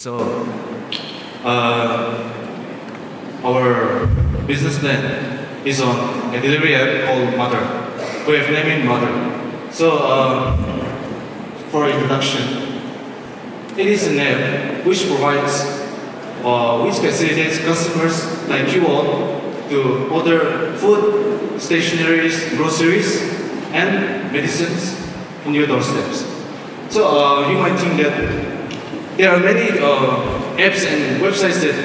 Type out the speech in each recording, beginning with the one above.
So, uh, our business plan is on a delivery app called Mother. We have named it Mother. So, for introduction, it is an app which which facilitates customers like you all to order food, stationeries, groceries, and medicines on your doorsteps. So, you might think that there are many apps and websites that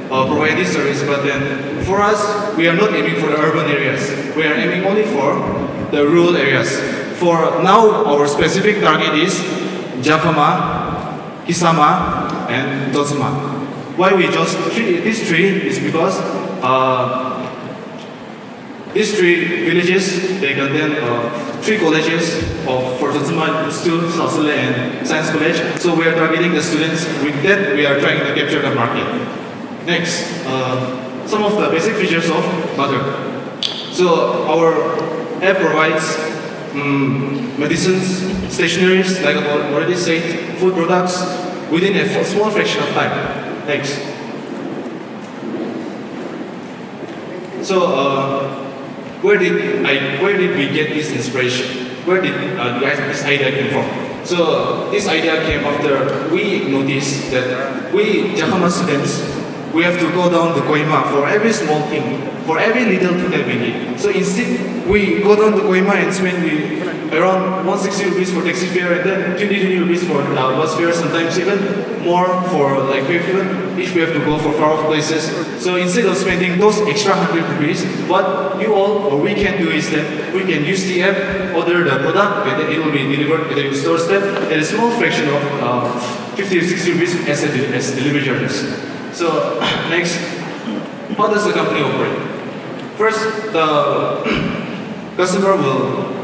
provide this service, but then for us, we are not aiming for the urban areas. We are aiming only for the rural areas. For now, our specific target is Jakama, Hisama, and Dozima. Why we just treat these three is because these three villages, they contain three colleges for Dozima, Stu, Sausele, and Science College. So we are targeting the students. With that, we are trying to capture the market. Next, some of the basic features of Mother. So our app provides medicines, stationeries, like I already said, food products within a small fraction of time. Next. So where did we get this inspiration? Where did this idea came from? So this idea came after we noticed that we Jakama students, we have to go down to Kohima for every small thing, for every little thing that we need. So instead, we go down to Kohima and spend around 160 rupees for taxi fare and then 20 rupees for bus fare, sometimes even more for like even if we have to go for far off places. So instead of spending those extra 100 rupees, what you all or we can do is that we can use the app, order the product, and then it will be delivered at your doorstep at a small fraction of 50 or 60 rupees as delivery charges. So next, how does the company operate? First, the customer will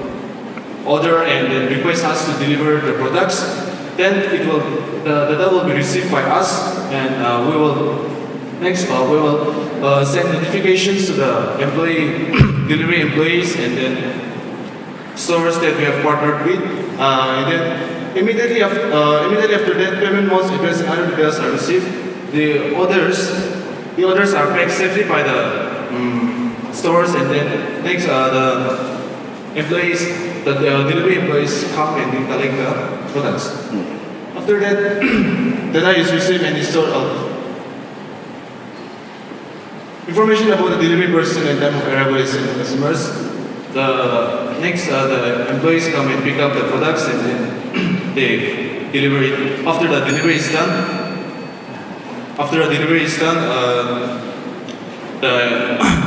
order and then request us to deliver the products. Then the data will be received by us, and we will send notifications to the delivery employees, and then stores that we have partnered with, and then immediately after that, payment modes, address, and other details are received. The orders are packed safely by the stores, and then next the delivery employees come and they collect the products. After that, data is received and is stored out. Information about the delivery person and time of arrival is sent to customers. The employees come and pick up the products and then they deliver it. After the delivery is done, the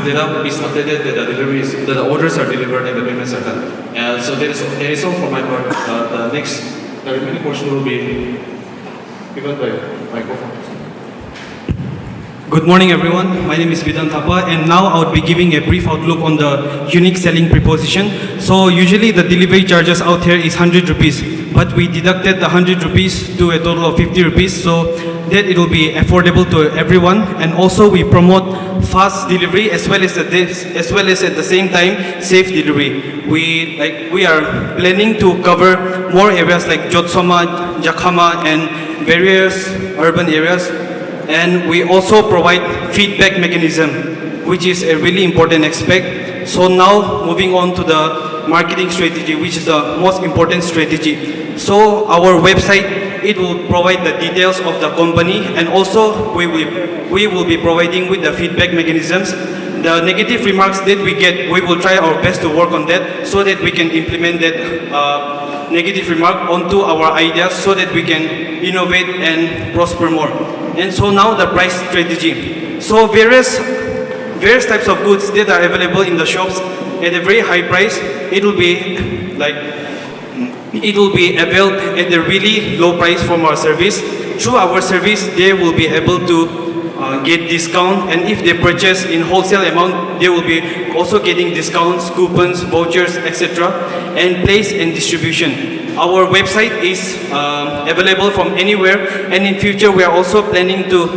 data is updated that the orders are delivered and the payments are done. So that is all for my part. The remaining portion will be given by my co-founders. Good morning, everyone. My name is Vidan Thapa, and now I would be giving a brief outlook on the unique selling proposition. So usually the delivery charges out here is 100 rupees, but we deducted the 100 rupees to a total of 50 rupees, so that it will be affordable to everyone. And also we promote fast delivery as well as at the same time safe delivery. We are planning to cover more areas like Jotsoma, Jakama, and various urban areas. And we also provide feedback mechanism, which is a really important aspect. So now moving on to the marketing strategy, which is the most important strategy. So our website, it will provide the details of the company, and also we will be providing with the feedback mechanisms. The negative remarks that we get, we will try our best to work on that so that we can implement that negative remark onto our ideas so that we can innovate and prosper more. And so now the price strategy. So various types of goods that are available in the shops at a very high price, it will be availed at a really low price from our service. Through our service, they will be able to get discount, and if they purchase in wholesale amount, they will be also getting discounts, coupons, vouchers, etc. and place and distribution. Our website is available from anywhere, and in future we are also planning to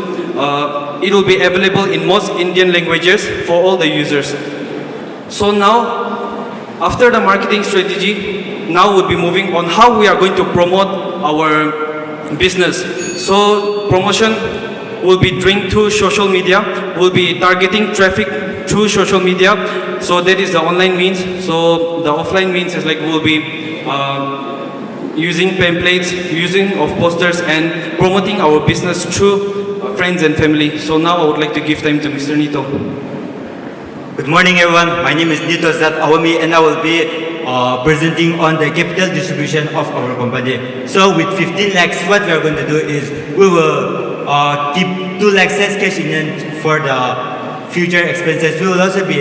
it will be available in most Indian languages for all the users. So now, after the marketing strategy, now we'll be moving on how we are going to promote our business. So promotion will be doing through social media, will be targeting traffic through social media. So that is the online means. So the offline means is like we'll be using pamphlets, using of posters and promoting our business through friends and family. So now I would like to give time to Mr. Nito. Good morning, everyone. My name is Nito Zat Awami, and I will be presenting on the capital distribution of our company. So with 15 lakhs, what we are going to do is we will keep 2 lakhs as cash in hand for the future expenses. We will also be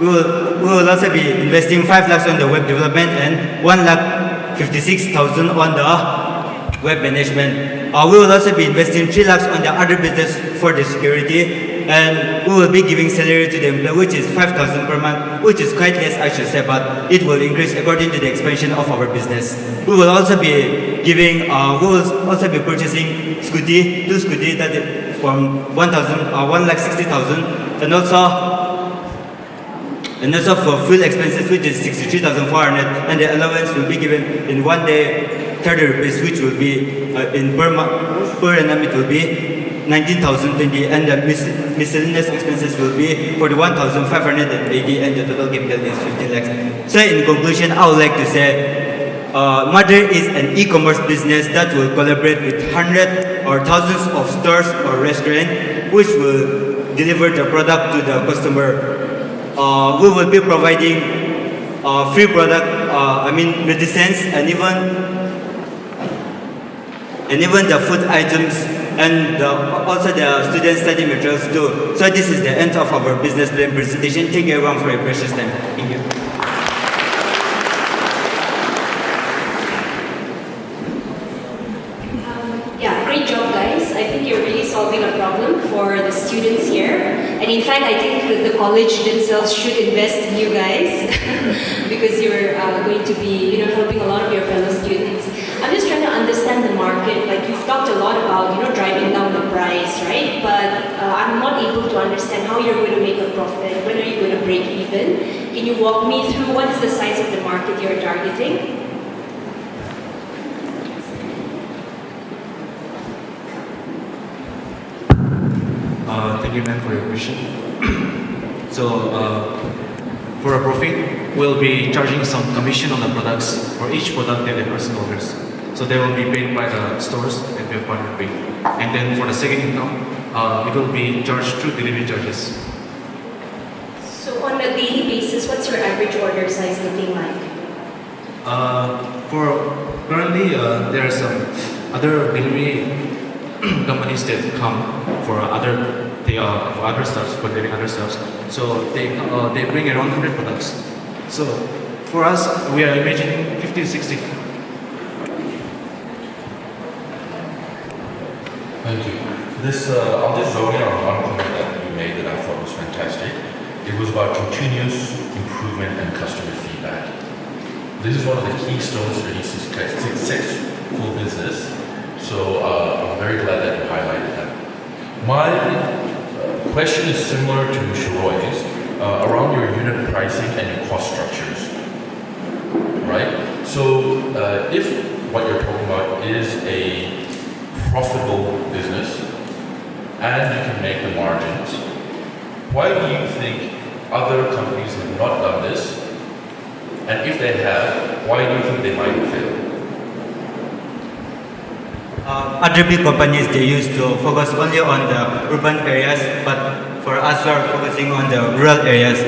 we will also be investing 5 lakhs on the web development and 1 lakh 56,000 on the web management. We will also be investing 3 lakhs on the other business for the security, and we will be giving salary to the employee, which is 5,000 per month, which is quite less, I should say, but it will increase according to the expansion of our business. We will also be giving, we will also be purchasing two scooty that is from 1,60,000, and also for fuel expenses, which is 63,400, and the allowance will be given in 1 day 30 rupees, which will be in per annum it will be 19,020, and the miscellaneous expenses will be 41,580, and the total capital is 15 lakhs. So in conclusion, I would like to say, Mother is an e-commerce business that will collaborate with hundreds or thousands of stores or restaurants, which will deliver the product to the customer. We will be providing free product, medicines, and even the food items, and also the student study materials too. So this is the end of our business plan presentation. Thank you everyone for your precious time. Thank you. Yeah, great job guys. I think you're really solving a problem for the students here. And in fact, I think the college themselves should invest in you guys because you're going to be helping a lot of your fellow students. I'm just trying to understand the market. Like you've talked a lot about driving down the price, right? But I'm not able to understand how you're going to make a profit. When are you going to break even? Can you walk me through what is the size of the market you're targeting? Thank you, ma'am, for your question. So, for a profit, we'll be charging some commission on the products for each product that the person orders. So they will be paid by the stores and their partner pay. And then for the second income, it will be charged through delivery charges. So on a daily basis, what's your average order size looking like? For currently, there are some other delivery companies that come for other stuff, for delivering other stuff. So they bring around 100 products. So for us, we are imagining 50 to 60. Thank you. I'll just zone in on one comment that you made that I thought was fantastic. It was about continuous improvement and customer feedback. This is one of the keystones for any successful business. So I'm very glad that you highlighted that. My question is similar to Shiroy's around your unit pricing and your cost structures. Right? So if what you're talking about is a profitable business and you can make the margins, why do you think other companies have not done this? And if they have, why do you think they might fail? Other big companies, they used to focus only on the urban areas, but for us, we are focusing on the rural areas.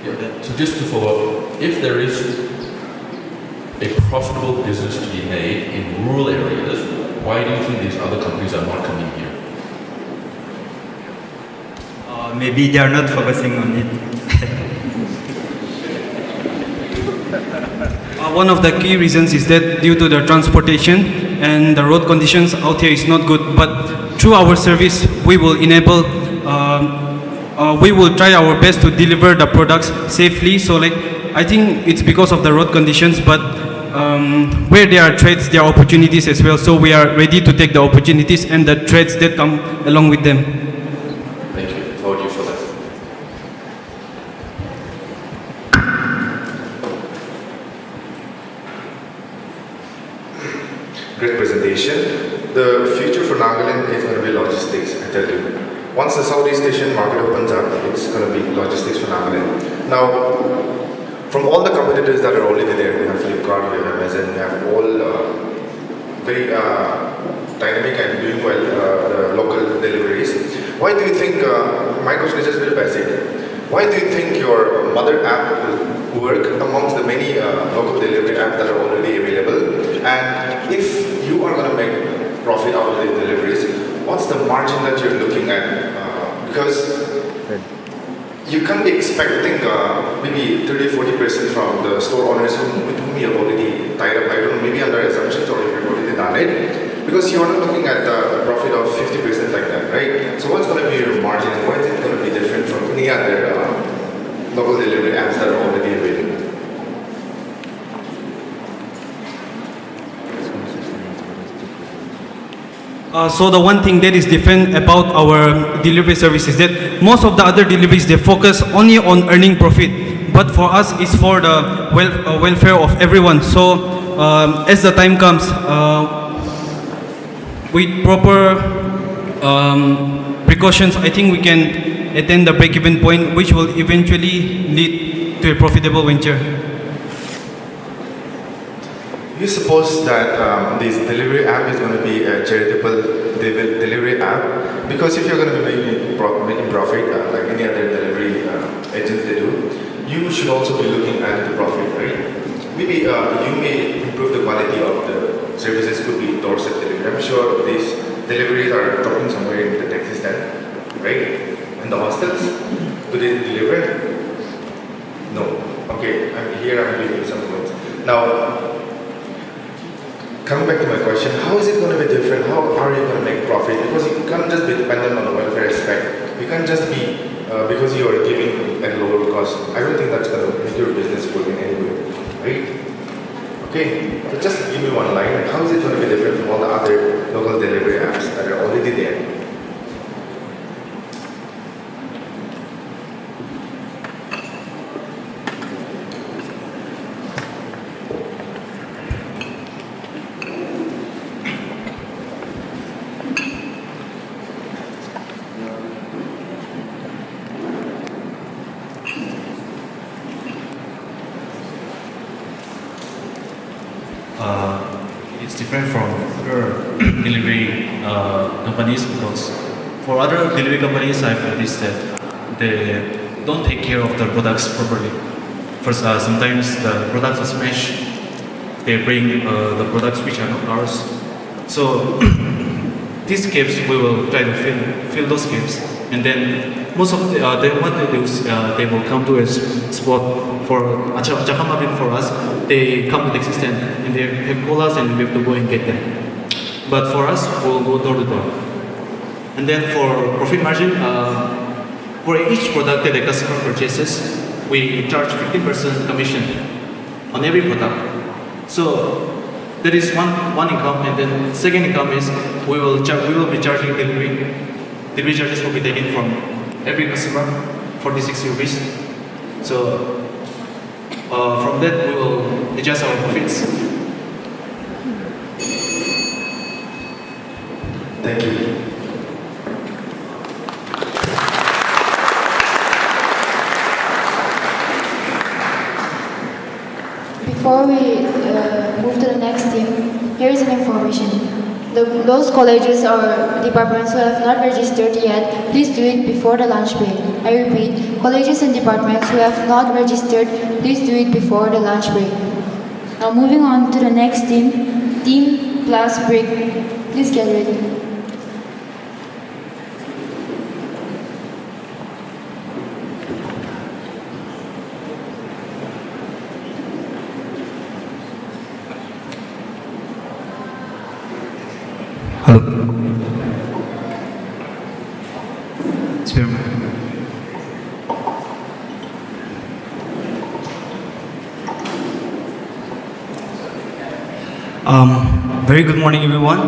Yeah. So just to follow up, if there is a profitable business to be made in rural areas, why do you think these other companies are not coming here? Maybe they are not focusing on it. One of the key reasons is that due to the transportation and the road conditions out here is not good. But through our service, we will enable, we will try our best to deliver the products safely. So I think it's because of the road conditions, but where there are threats, there are opportunities as well. So we are ready to take the opportunities and the threats that come along with them. Thank you. Applaud you for that. Great presentation. The future for Nagaland is going to be logistics, I tell you. Once the Southeast Asian market opens up, it's going to be logistics for Nagaland. Now, from all the competitors that are already there, we have Flipkart, we have Amazon, we have all very dynamic and doing well the local deliveries. Why do you think, my question is just very basic, why do you think your mother app will work amongst the many local delivery apps that are already available? And if you are going to make profit out of the deliveries, what's the margin that you're looking at? Because you can't be expecting maybe 30-40% from the store owners with whom you have already tied up. I don't know, maybe under assumptions or if you've already done it. Because you're not looking at a profit of 50% like that, right? So what's going to be your margin and why is it going to be different from any other local delivery apps that are already available? So the one thing that is different about our delivery service is that most of the other deliveries, they focus only on earning profit. But for us, it's for the welfare of everyone. So as the time comes, with proper precautions, I think we can attain the break-even point, which will eventually lead to a profitable venture. You suppose that this delivery app is going to be a charitable delivery app? Because if you're going to be making profit, like any other delivery agents they do, you should also be looking at the profit, right? Maybe you may improve the quality of the services, could be doorstep delivery. I'm sure these deliveries are talking somewhere in the taxi stand, right? And the hostels, do they deliver? No. Okay, I'm giving you some points. Now, coming back to my question, how is it going to be different? How are you going to make profit? Because you can't just be dependent on the welfare aspect. You can't just be, because you are giving at lower cost. I don't think that's going to make your business work in any way, right? Okay, so just give me one line. Like, how is it going to be different from all the other local delivery apps that are already there? It's different from other delivery companies because for other delivery companies, I've noticed that they don't take care of the products properly. First, sometimes the products are smashed. They bring the products which are not ours. So these gaps, we will try to fill those gaps, and then most of what they do is they will come to a spot for Jakamabin for us. They come to the existence and they have call us and we have to go and get them. But for us, we'll go door to door. And then for profit margin, for each product that the customer purchases, we charge 15% commission on every product. So that is one income, and then second income is we will be charging delivery. Delivery charges will be taken from every customer, 46 rupees. So from that we will adjust our profits. Thank you. Before we move to the next team, here is an information. Those colleges or departments who have not registered yet, please do it before the lunch break. I repeat, colleges and departments who have not registered, please do it before the lunch break. Now moving on to the next team, Team Plus Break. Please get ready. Very good morning, everyone.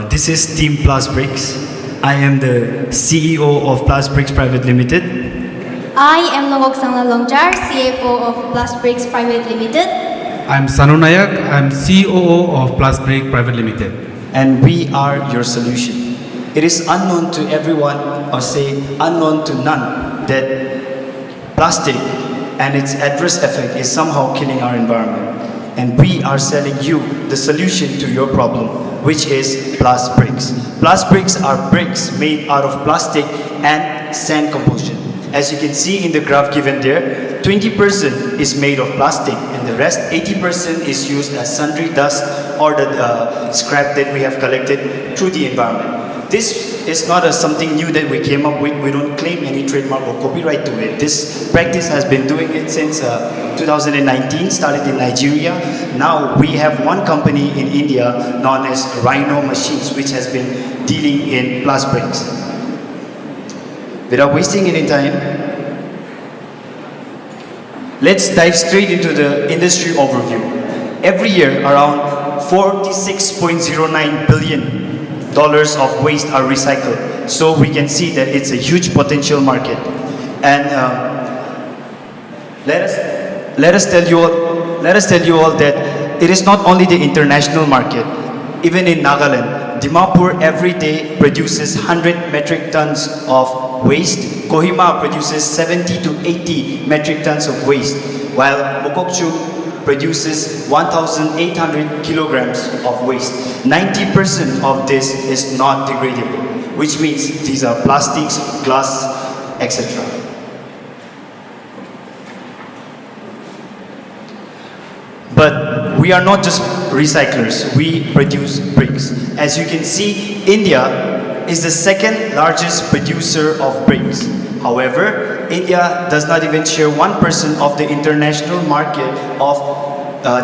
This is Team Plus Bricks. I am the CEO of Plus Bricks Private Limited. I am Longok Sangla Longjar, CFO of Plus Bricks Private Limited. I'm Sanu Nayak. I'm COO of Plasbrick Private Limited. And we are your solution. It is unknown to everyone, or say unknown to none, that plastic and its adverse effect is somehow killing our environment. And we are selling you the solution to your problem, which is Plasbricks. Plasbricks are bricks made out of plastic and sand composition. As you can see in the graph given there, 20% is made of plastic and the rest 80% is used as sundry dust or the scrap that we have collected through the environment. This is not something new that we came up with. We don't claim any trademark or copyright to it. This practice has been doing it since 2019, started in Nigeria. Now we have one company in India known as Rhino Machines, which has been dealing in Plasbricks. Without wasting any time, let's dive straight into the industry overview. Every year, around $46.09 billion of waste are recycled. So we can see that it's a huge potential market. And let us tell you all that it is not only the international market. Even in Nagaland, Dimapur every day produces 100 metric tons of waste. Kohima produces 70 to 80 metric tons of waste, while Mokokchung produces 1,800 kilograms of waste. 90% of this is not degradable, which means these are plastics, glass, etc. But we are not just recyclers, we produce bricks. As you can see, India is the second largest producer of bricks. However, India does not even share 1% of the international market of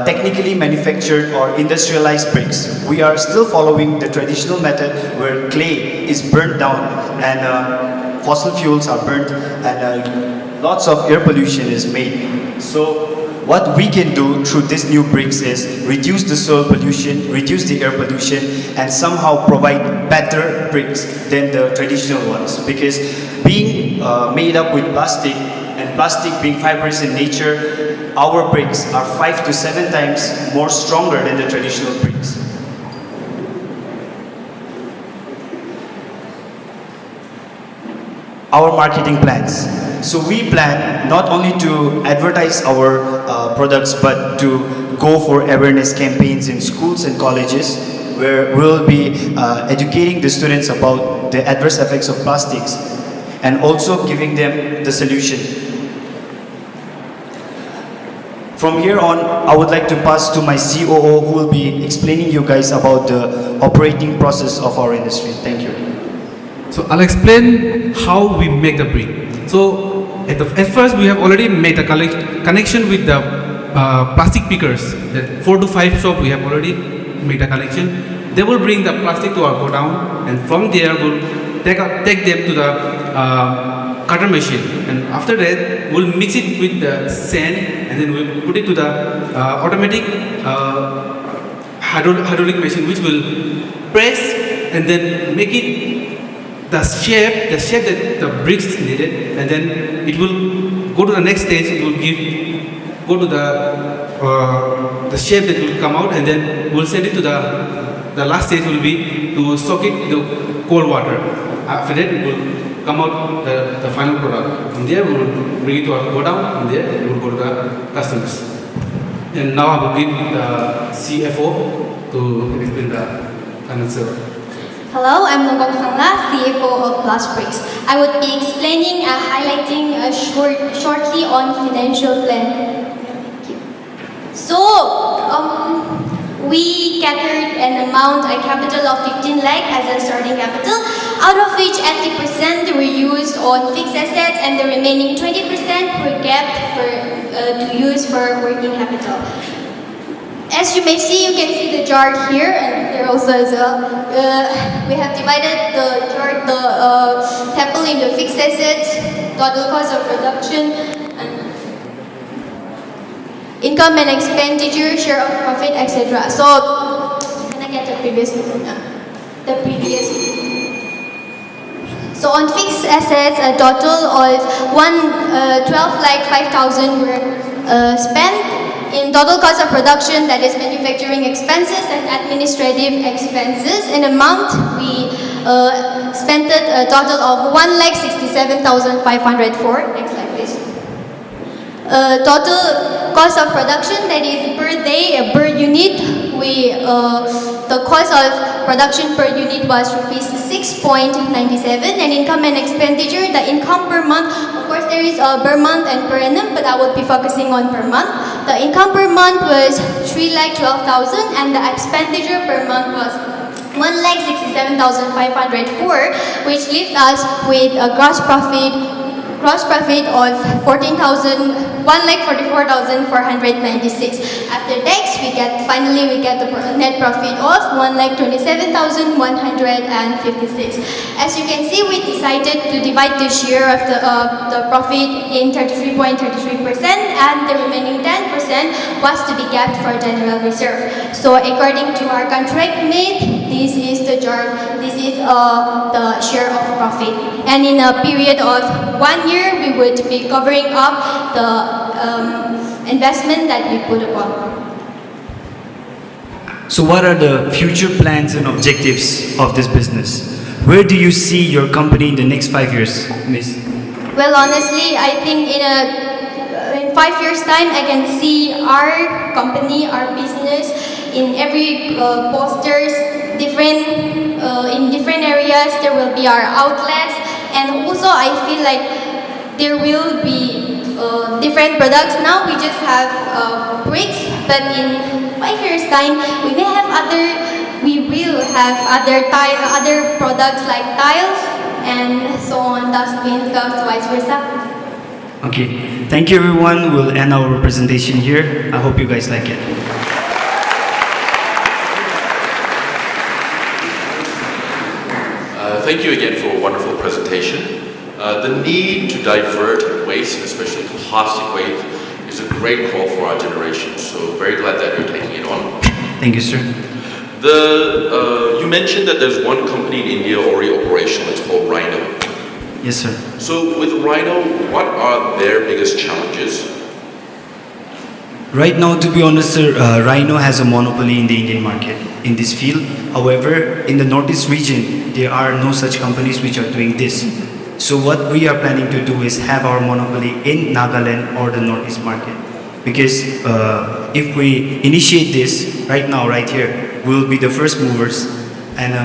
technically manufactured or industrialized bricks. We are still following the traditional method where clay is burnt down and fossil fuels are burnt and lots of air pollution is made. So what we can do through these new bricks is reduce the soil pollution, reduce the air pollution, and somehow provide better bricks than the traditional ones. Because being made up with plastic, and plastic being fibrous in nature, our bricks are 5 to 7 times more stronger than the traditional bricks. Our marketing plans. So we plan not only to advertise our products, but to go for awareness campaigns in schools and colleges, where we'll be educating the students about the adverse effects of plastics and also giving them the solution. From here on, I would like to pass to my COO, who will be explaining you guys about the operating process of our industry. Thank you. So I'll explain how we make the brick. So at first we have already made a connection with the plastic pickers. That 4 to 5 shop we have already made a connection. They will bring the plastic to our godown, and from there we'll take them to the cutter machine, and after that we'll mix it with the sand, and then we'll put it to the automatic hydraulic machine, which will press and then make it the shape that the bricks needed, and then it will go to the next stage. It will go to the shape that will come out, and then we'll send it to the last stage will be to soak it in the cold water. After that, it will come out the final product. From there, we will bring it to our godown, and there it will go to the customers. And now I will give the CFO to explain the financial. Hello, I'm Nongkok Sangla, CFO of Plasbricks. I would be explaining and highlighting shortly on financial plan. Thank you. So, we gathered an amount, a capital of 15 lakh as a starting capital, out of which 80% were used on fixed assets and the remaining 20% were kept to use for working capital. As you may see, you can see the chart here, and here also as well. We have divided the chart, the table into fixed assets, total cost of production, and income and expenditure, share of profit, etc. So, can I get the previous? So on fixed assets, a total of 12 lakh 5,000 were spent. in total cost of production, that is manufacturing expenses and administrative expenses. In a month, we spent a total of 1,67,504. Next slide, please. Total cost of production, that is per day, per unit, the cost of production per unit was rupees 6.97, and income and expenditure, the income per month, of course there is a per month and per annum, but I will be focusing on per month. The income per month was 3,12,000 and the expenditure per month was 1,67,504, which leaves us with a gross profit of 1,44,496. After tax, finally we get the net profit of 1,27,156. As you can see, we decided to divide the share of the profit in 33.33%, and the remaining 10% was to be kept for general reserve. So according to our contract made, this is the share of profit. And in a period of 1 year, we would be covering up the investment that we put upon. So what are the future plans and objectives of this business? Where do you see your company in the next 5 years, Miss? Well, honestly, I think in 5 years' time, I can see our company, our business, in every posters, in different areas. There will be our outlets, and also I feel like there will be different products. Now we just have bricks, but in 5 years' time, we will have other products like tiles and so on, dustbins, cups, vice versa. Okay, thank you everyone. We'll end our presentation here. I hope you guys like it. Thank you again for a wonderful presentation. The need to divert waste, especially plastic waste, is a great call for our generation. So very glad that you're taking it on. Thank you, sir. You mentioned that there's one company in India already operational. It's called Rhino. Yes, sir. So with Rhino, what are their biggest challenges? Right now, to be honest, sir, Rhino has a monopoly in the Indian market in this field. However, in the Northeast region, there are no such companies which are doing this. So what we are planning to do is have our monopoly in Nagaland or the Northeast market. Because if we initiate this right now, right here, we'll be the first movers. And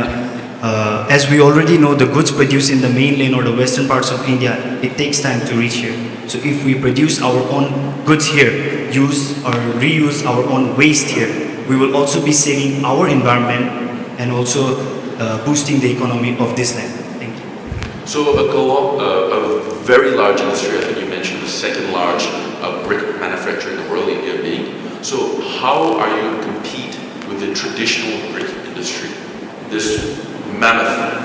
as we already know, the goods produced in the mainland or the western parts of India, it takes time to reach here. So if we produce our own goods here, use or reuse our own waste here, we will also be saving our environment and also boosting the economy of this land. Thank you. So a very large industry, I think you mentioned the second large brick manufacturer in the world, India being. So how are you going to compete with the traditional brick industry, this mammoth?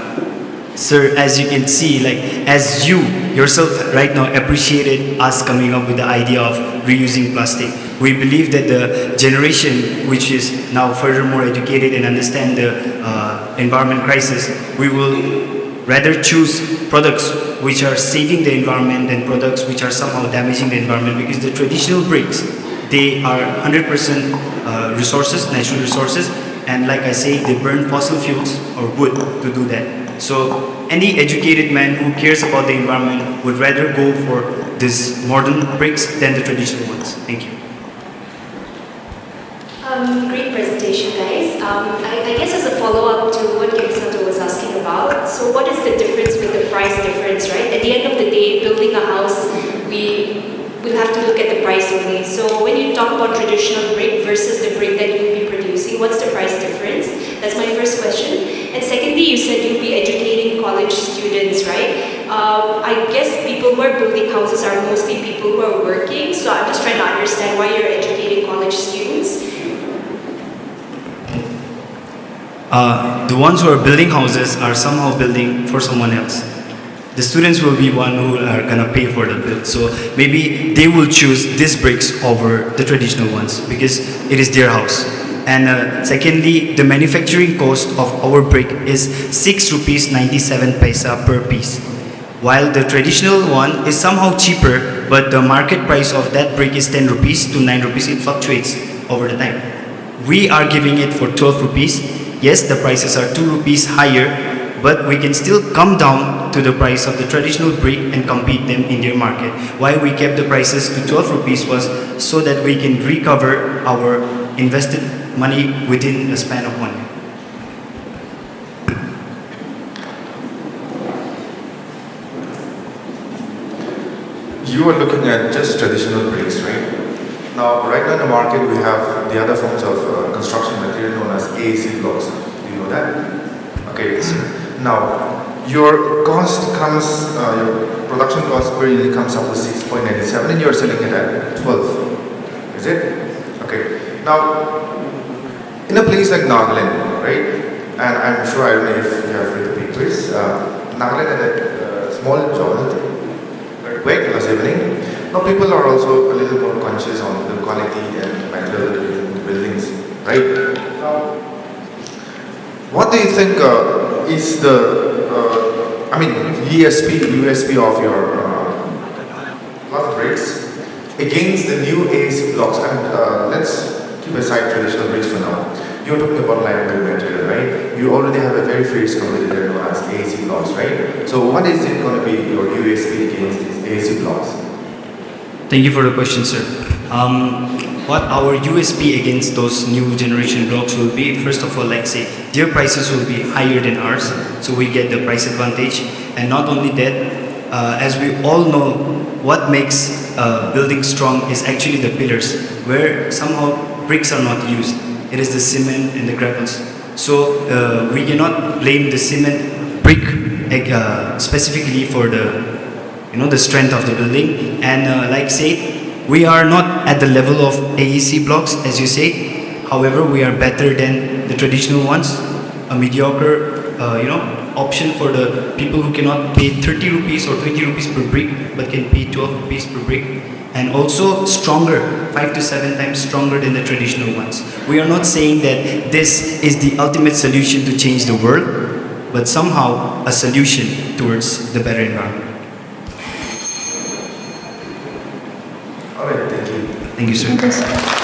Sir, as you can see, as you yourself right now appreciated us coming up with the idea of reusing plastic, we believe that the generation which is now furthermore educated and understand the environment crisis, we will rather choose products which are saving the environment than products which are somehow damaging the environment, because the traditional bricks, they are 100% natural resources, and like I say, they burn fossil fuels or wood to do that. So any educated man who cares about the environment would rather go for these modern bricks than the traditional ones. Thank you. Great presentation, guys. I guess as a follow-up to what Sato was asking about, so what is the difference with the price difference, right? At the end of the day, building a house, we'll have to look at the price only. So when you talk about traditional brick versus the brick that you'll be producing, what's the price difference? That's my first question. And secondly, you said you'll be educating college students, right? I guess people who are building houses are mostly people who are working, so I'm just trying to understand why you're educating college students. The ones who are building houses are somehow building for someone else. The students will be one who are gonna pay for the build. So maybe they will choose these bricks over the traditional ones because it is their house. And secondly, the manufacturing cost of our brick is 6 rupees 97 paisa per piece. while the traditional one is somehow cheaper, but the market price of that brick is 10 rupees to 9 rupees. It fluctuates over the time. We are giving it for 12 rupees. Yes, the prices are 2 rupees higher, but we can still come down to the price of the traditional brick and compete them in their market. Why we kept the prices to 12 rupees was so that we can recover our invested money within a span of 1 year. You are looking at just traditional bricks, right? Now, right now in the market, we have the other forms of construction material known as AAC blocks. Do you know that? Okay. Now, your cost comes, your production cost per unit comes up to 6.97, and you are selling it at 12. Is it? Okay. Now, in a place like Nagaland, right? And I'm sure, I don't know if you have read the papers. Nagaland had a small journal. Wait, last evening. Now people are also a little more conscious on the quality and material in the buildings, right? What do you think is the, USP of your block bricks against the new AAC blocks? And let's keep aside traditional bricks for now. You're talking about lime material, right? You already have a very fierce competitor known as AAC blocks, right? So what is it going to be your USP against these AAC blocks? Thank you for the question, sir. What our USP against those new generation blocks will be, first of all, like say, their prices will be higher than ours, so we get the price advantage. And not only that, as we all know, what makes a building strong is actually the pillars, where somehow bricks are not used. It is the cement and the gravels. So we cannot blame the cement brick specifically for the strength of the building. And like say, we are not at the level of AEC blocks, as you say. However, we are better than the traditional ones. A mediocre, option for the people who cannot pay 30 rupees or 20 rupees per brick, but can pay 12 rupees per brick. And also stronger, 5 to 7 times stronger than the traditional ones. We are not saying that this is the ultimate solution to change the world, but somehow a solution towards the better environment. All right, thank you. Thank you, sir. Thank you, sir.